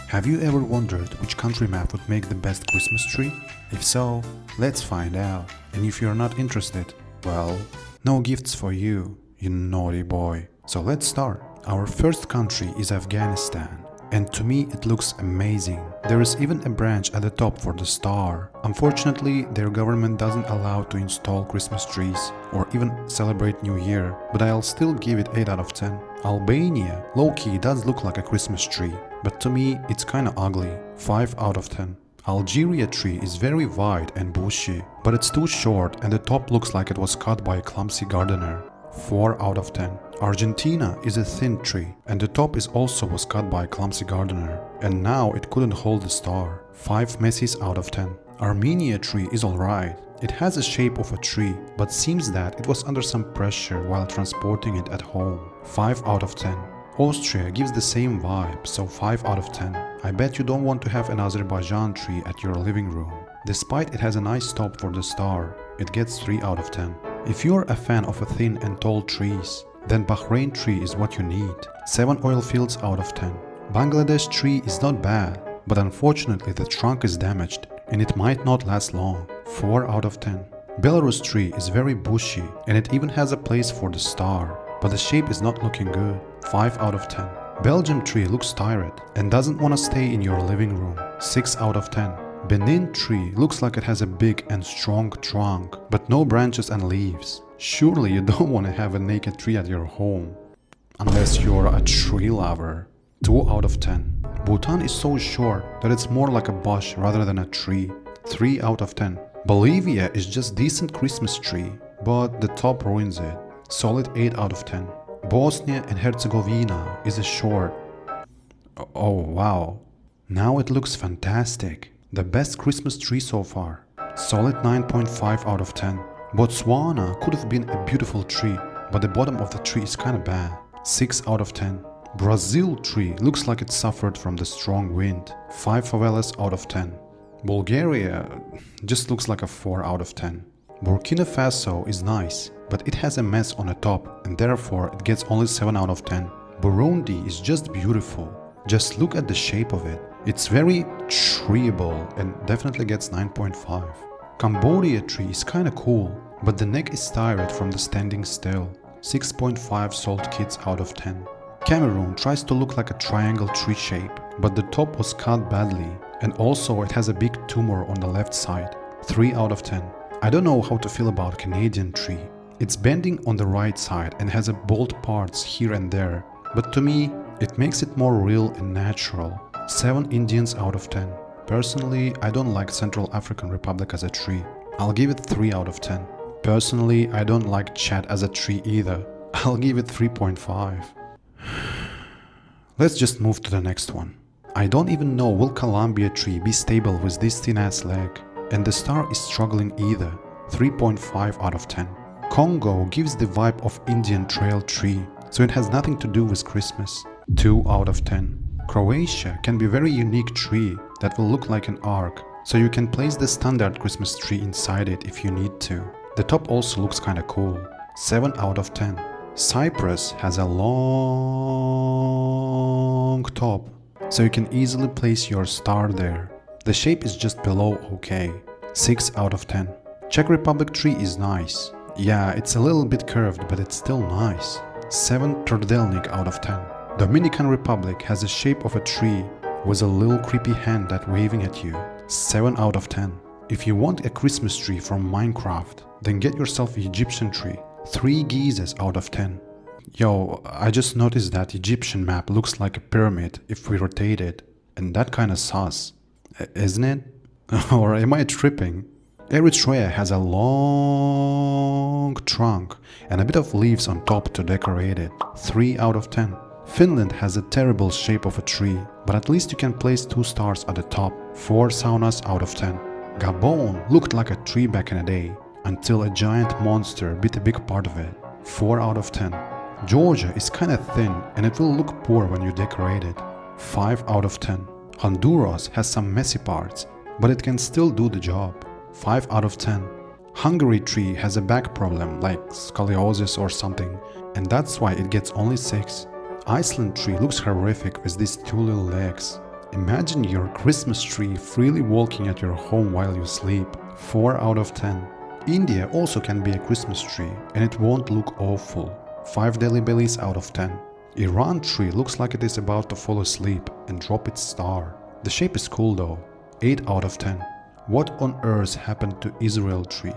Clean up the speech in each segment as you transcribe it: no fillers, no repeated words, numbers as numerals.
Have you ever wondered which country map would make the best Christmas tree? If so, let's find out. And if you're not interested, well, no gifts for you, you naughty boy. So let's start. Our first country is Afghanistan. And to me it looks amazing. There is even a branch at the top for the star. Unfortunately, their government doesn't allow to install Christmas trees or even celebrate New Year, but I'll still give it 8 out of 10. Albania, low-key does look like a Christmas tree, but to me it's kinda ugly. 5 out of 10. Algeria tree is very wide and bushy, but it's too short and the top looks like it was cut by a clumsy gardener. 4 out of 10. Argentina is a thin tree and the top also was cut by a clumsy gardener and now it couldn't hold the star. 5 messes out of 10. Armenia tree is alright. It has the shape of a tree but seems that it was under some pressure while transporting it at home. 5 out of 10. Austria gives the same vibe, so 5 out of 10. I bet you don't want to have an Azerbaijan tree at your living room. Despite it has a nice top for the star, it gets 3 out of 10. If you're a fan of a thin and tall trees, then Bahrain tree is what you need. 7 oil fields out of 10. Bangladesh tree is not bad, but unfortunately the trunk is damaged and it might not last long. 4 out of 10. Belarus tree is very bushy and it even has a place for the star, but the shape is not looking good. 5 out of 10. Belgium tree looks tired and doesn't want to stay in your living room. 6 out of 10. Benin tree looks like it has a big and strong trunk, but no branches and leaves. Surely you don't want to have a naked tree at your home. Unless you're a tree lover. 2 out of 10. Bhutan is so short that it's more like a bush rather than a tree. 3 out of 10. Bolivia is just decent Christmas tree, but the top ruins it. Solid 8 out of 10. Bosnia and Herzegovina is a short. Oh wow. Now it looks fantastic. The best Christmas tree so far. Solid 9.5 out of 10. Botswana could have been a beautiful tree, but the bottom of the tree is kinda bad. 6 out of 10. Brazil tree looks like it suffered from the strong wind. 5 favelas out of 10. Bulgaria just looks like a 4 out of 10. Burkina Faso is nice, but it has a mess on the top and therefore it gets only 7 out of 10. Burundi is just beautiful. Just look at the shape of it. It's very treeable and definitely gets 9.5. Cambodia tree is kinda cool, but the neck is tired from the standing still. 6.5 salt kits out of 10. Cameroon tries to look like a triangle tree shape, but the top was cut badly and also it has a big tumor on the left side. 3 out of 10. I don't know how to feel about Canadian tree. It's bending on the right side and has a bold parts here and there, but to me it makes it more real and natural. 7 Indians out of 10. Personally, I don't like Central African Republic as a tree. I'll give it 3 out of 10. Personally, I don't like Chad as a tree either. I'll give it 3.5. Let's just move to the next one. I don't even know will Colombia tree be stable with this thin ass leg. And the star is struggling either. 3.5 out of 10. Congo gives the vibe of Indian trail tree, so it has nothing to do with Christmas. 2 out of 10. Croatia can be a very unique tree that will look like an arc, so you can place the standard Christmas tree inside it if you need to. The top also looks kinda cool. 7 out of 10. Cyprus has a long top, so you can easily place your star there. The shape is just below okay. 6 out of 10. Czech Republic tree is nice. Yeah, it's a little bit curved, but it's still nice. 7 Trdelnik out of 10. Dominican Republic has the shape of a tree with a little creepy hand that waving at you. 7 out of 10. If you want a Christmas tree from Minecraft, then get yourself an Egyptian tree. 3 geezes out of 10. Yo, I just noticed that Egyptian map looks like a pyramid if we rotate it, and that kinda sus. Isn't it? Or am I tripping? Eritrea has a long trunk and a bit of leaves on top to decorate it. 3 out of 10. Finland has a terrible shape of a tree, but at least you can place 2 stars at the top. 4 saunas out of 10. Gabon looked like a tree back in the day, until a giant monster bit a big part of it. 4 out of 10. Georgia is kinda thin and it will look poor when you decorate it. 5 out of 10. Honduras has some messy parts, but it can still do the job. 5 out of 10. Hungary tree has a back problem like scoliosis or something, and that's why it gets only 6. Iceland tree looks horrific with these 2 little legs. Imagine your Christmas tree freely walking at your home while you sleep. 4 out of 10. India also can be a Christmas tree and it won't look awful. 5 Delhi bellies out of 10. Iran tree looks like it is about to fall asleep and drop its star. The shape is cool though. 8 out of 10. What on earth happened to Israel tree?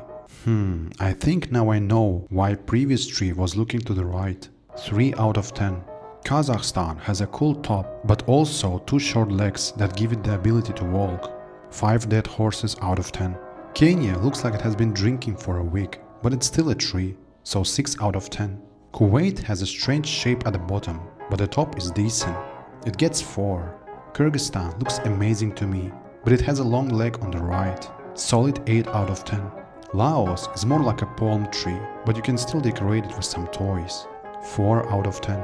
I think now I know why previous tree was looking to the right. 3 out of 10. Kazakhstan has a cool top but also 2 short legs that give it the ability to walk. 5 dead horses out of 10. Kenya looks like it has been drinking for a week, but it's still a tree, so 6 out of 10. Kuwait has a strange shape at the bottom, but the top is decent. It gets 4. Kyrgyzstan looks amazing to me, but it has a long leg on the right. Solid 8 out of 10. Laos is more like a palm tree, but you can still decorate it with some toys. 4 out of 10.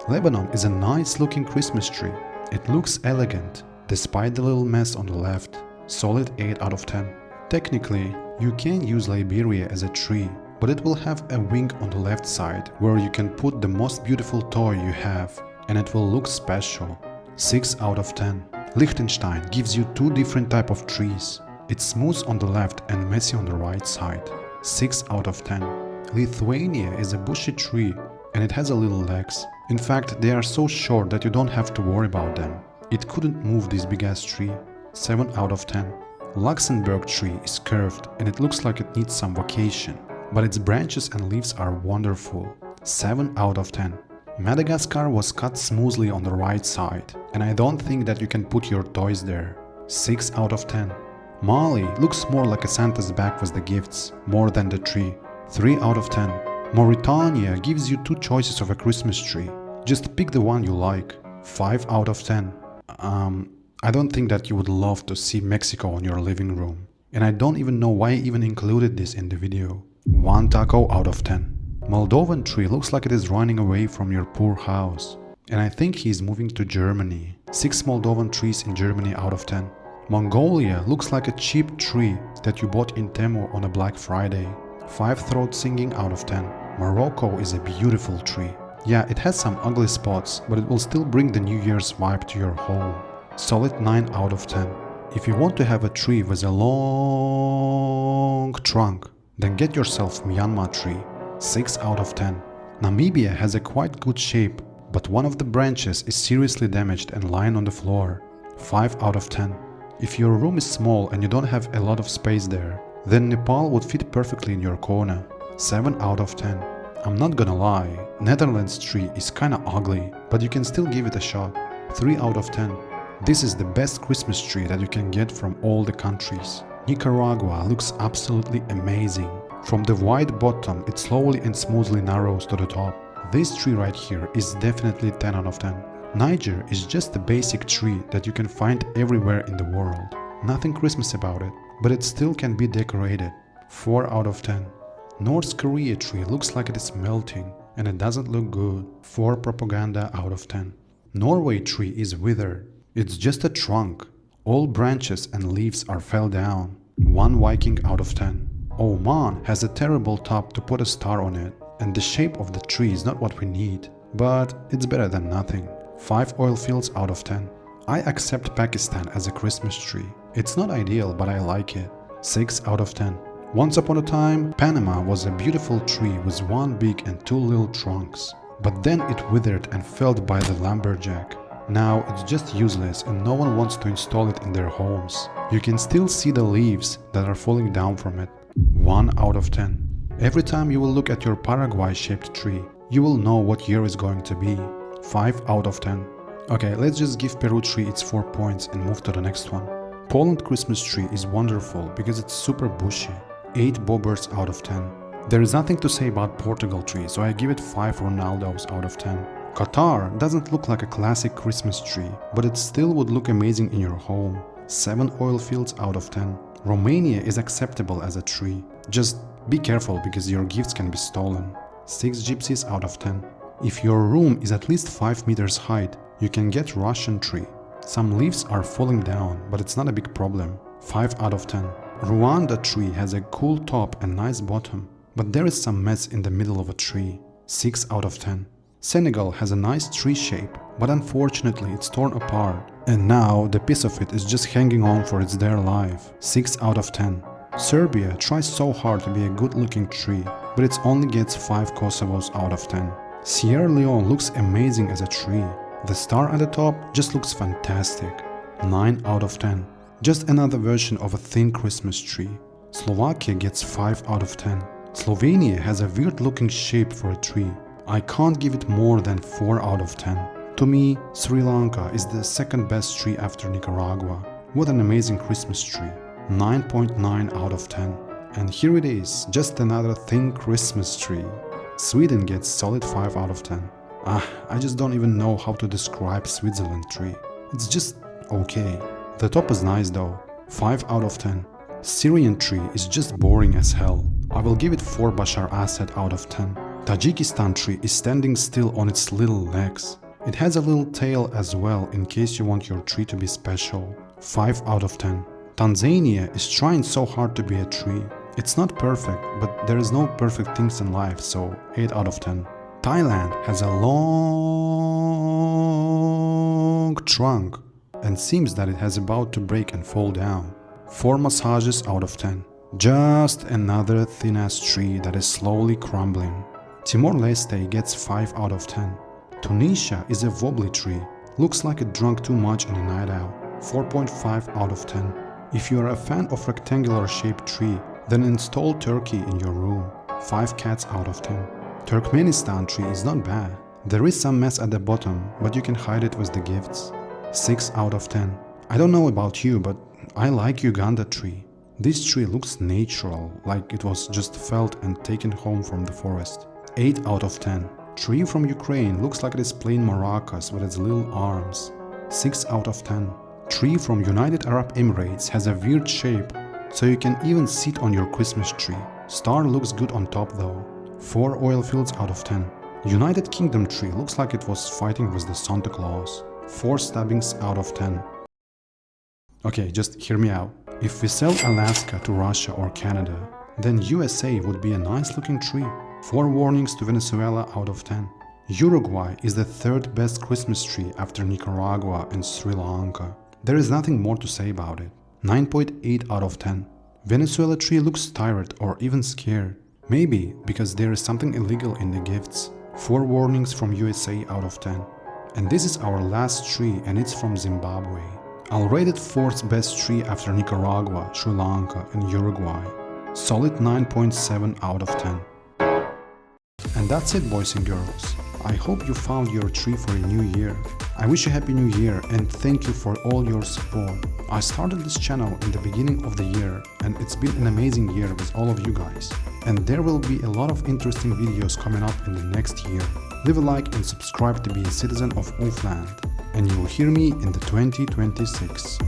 Lebanon is a nice looking Christmas tree. It looks elegant, despite the little mess on the left. Solid 8 out of 10. Technically, you can use Liberia as a tree, but it will have a wing on the left side where you can put the most beautiful toy you have, and it will look special. 6 out of 10. Liechtenstein gives you 2 different type of trees. It's smooth on the left and messy on the right side. 6 out of 10. Lithuania is a bushy tree and it has a little legs. In fact, they are so short that you don't have to worry about them. It couldn't move this big ass tree. 7 out of 10. Luxembourg tree is curved and it looks like it needs some vacation, but its branches and leaves are wonderful. 7 out of 10. Madagascar was cut smoothly on the right side, and I don't think that you can put your toys there. 6 out of 10. Mali looks more like a Santa's bag with the gifts, more than the tree. 3 out of 10. Mauritania gives you 2 choices of a Christmas tree. Just pick the one you like. 5 out of 10. I don't think that you would love to see Mexico on your living room. And I don't even know why I even included this in the video. 1 taco out of 10. Moldovan tree looks like it is running away from your poor house. And I think he is moving to Germany. 6 Moldovan trees in Germany out of 10. Mongolia looks like a cheap tree that you bought in Temu on a Black Friday. 5 throat singing out of 10. Morocco is a beautiful tree. Yeah, it has some ugly spots, but it will still bring the New Year's vibe to your home. Solid 9 out of 10. If you want to have a tree with a long trunk, then get yourself Myanmar tree. 6 out of 10. Namibia has a quite good shape, but one of the branches is seriously damaged and lying on the floor. 5 out of 10. If your room is small and you don't have a lot of space there, then Nepal would fit perfectly in your corner. 7 out of 10. I'm not gonna lie, Netherlands tree is kinda ugly, but you can still give it a shot. 3 out of 10. This is the best Christmas tree that you can get from all the countries. Nicaragua looks absolutely amazing. From the wide bottom, it slowly and smoothly narrows to the top. This tree right here is definitely 10 out of 10. Niger is just a basic tree that you can find everywhere in the world. Nothing Christmas about it, but it still can be decorated. 4 out of 10. North Korea tree looks like it is melting and it doesn't look good. 4 propaganda out of 10. Norway tree is withered. It's just a trunk. All branches and leaves are fell down. 1 Viking out of 10. Oman has a terrible top to put a star on it, and the shape of the tree is not what we need, but it's better than nothing. 5 oil fields out of 10. I accept Pakistan as a Christmas tree. It's not ideal, but I like it. 6 out of 10. Once upon a time, Panama was a beautiful tree with 1 big and 2 little trunks, but then it withered and felled by the lumberjack. Now it's just useless and no one wants to install it in their homes. You can still see the leaves that are falling down from it. 1 out of 10. Every time you will look at your Paraguay-shaped tree, you will know what year is going to be. 5 out of 10. Okay, let's just give Peru tree its 4 points and move to the next one. Poland Christmas tree is wonderful because it's super bushy. 8 bobbers out of 10. There is nothing to say about Portugal tree, so I give it 5 Ronaldos out of 10. Qatar doesn't look like a classic Christmas tree, but it still would look amazing in your home. 7 oil fields out of 10. Romania is acceptable as a tree. Just be careful because your gifts can be stolen. 6 gypsies out of 10. If your room is at least 5 meters height, you can get Russian tree. Some leaves are falling down, but it's not a big problem. 5 out of 10. Rwanda tree has a cool top and nice bottom, but there is some mess in the middle of a tree. 6 out of 10. Senegal has a nice tree shape, but unfortunately it's torn apart, and now the piece of it is just hanging on for its dear life. 6 out of 10. Serbia tries so hard to be a good-looking tree, but it only gets 5 Kosovos out of 10. Sierra Leone looks amazing as a tree. The star at the top just looks fantastic. 9 out of 10. Just another version of a thin Christmas tree. Slovakia gets 5 out of 10. Slovenia has a weird-looking shape for a tree. I can't give it more than 4 out of 10. To me, Sri Lanka is the second best tree after Nicaragua. What an amazing Christmas tree. 9.9 out of 10. And here it is, just another thin Christmas tree. Sweden gets solid 5 out of 10. I just don't even know how to describe Switzerland tree. It's just okay. The top is nice though. 5 out of 10. Syrian tree is just boring as hell. I will give it 4 Bashar Assad out of 10. Tajikistan tree is standing still on its little legs. It has a little tail as well in case you want your tree to be special. 5 out of 10. Tanzania is trying so hard to be a tree. It's not perfect, but there is no perfect things in life, so 8 out of 10. Thailand has a long trunk and seems that it has about to break and fall down. 4 massages out of 10. Just another thin-ass tree that is slowly crumbling. Timor-Leste gets 5 out of 10. Tunisia is a wobbly tree. Looks like it drank too much in a night out. 4.5 out of 10. If you are a fan of rectangular shaped tree, then install Turkey in your room. 5 cats out of 10. Turkmenistan tree is not bad. There is some mess at the bottom, but you can hide it with the gifts. 6 out of 10. I don't know about you, but I like Uganda tree. This tree looks natural, like it was just felled and taken home from the forest. 8 out of 10. Tree from Ukraine looks like it is playing maracas with its little arms. 6 out of 10. Tree from United Arab Emirates has a weird shape, so you can even sit on your Christmas tree. Star looks good on top though. 4 oil fields out of 10. United Kingdom tree looks like it was fighting with the Santa Claus. 4 stabbings out of 10. Okay, just hear me out. If we sell Alaska to Russia or Canada, then USA would be a nice looking tree. 4 warnings to Venezuela out of 10. Uruguay is the 3rd best Christmas tree after Nicaragua and Sri Lanka. There is nothing more to say about it. 9.8 out of 10. Venezuela tree looks tired or even scared. Maybe because there is something illegal in the gifts. 4 warnings from USA out of 10. And this is our last tree and it's from Zimbabwe. I'll rate it 4th best tree after Nicaragua, Sri Lanka and Uruguay. Solid 9.7 out of 10. And that's it, boys and girls. I hope you found your tree for a new year. I wish you a happy new year and thank you for all your support. I started this channel in the beginning of the year and it's been an amazing year with all of you guys. And there will be a lot of interesting videos coming up in the next year. Leave a like and subscribe to be a citizen of Ulfland. And you will hear me in the 2026.